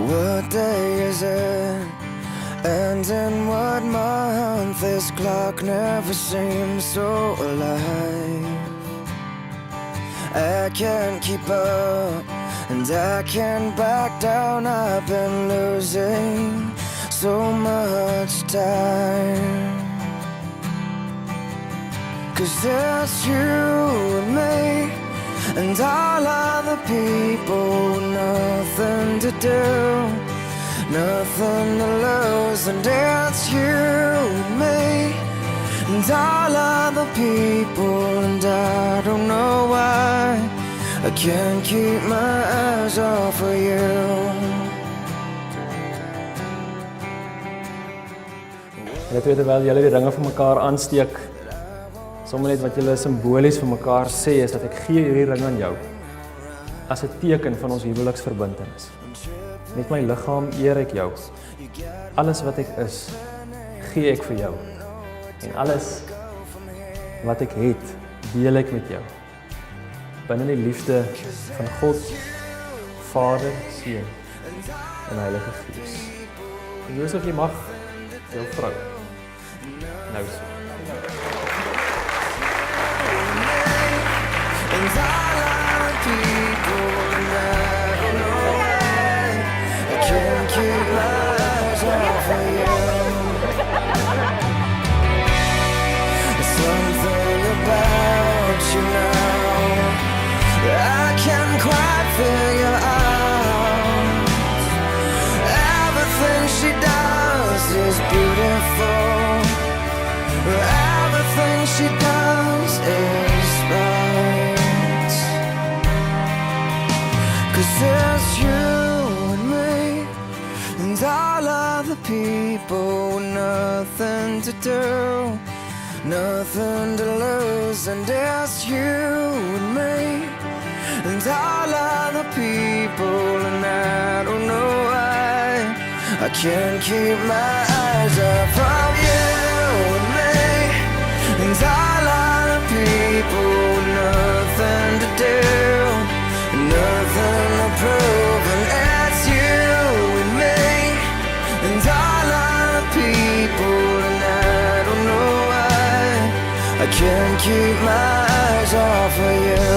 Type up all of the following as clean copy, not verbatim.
What day is it? And in what month? This clock never seems so alive. I can't keep up, and I can't back down. I've been losing so much time. 'Cause it's you and me, and all other people with nothing to do, nothing to lose. And it's you and me, and all other people. And I don't know why I can't keep my eyes off of you. Julle weet terwyl julle die ringe vir mekaar aansteek, sommer net wat julle simbolies vir mekaar sê is dat ek gee hierdie ring aan jou as 'n teken van ons huweliksverbintenis. Met my liggaam eer ek jou. Alles wat ek is, gee ek vir jou. En alles wat ek het, deel ek met jou. Binne die liefde van God, Vader, Seun en Heilige Gees. En Josef, jy mag jou vrou nou so. And all our people, and I don't know why I can't keep my eyes off of you. There's something about you now that I can't quite figure out. Everything she does is beautiful. Everything she does is right. 'Cause it's you and me, and all other people with nothing to do, nothing to lose. And it's you and me, and all other people. And I don't know why I can't keep my eyes off of you and me, and all other people with nothing to do, nothing to prove. And it's you and me, and all other people. And I don't know why I can't keep my eyes off of you.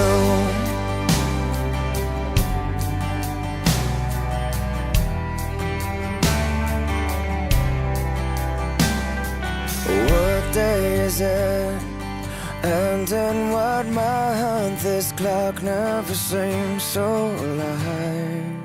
What day is it? And in what month? This clock never seems so alive.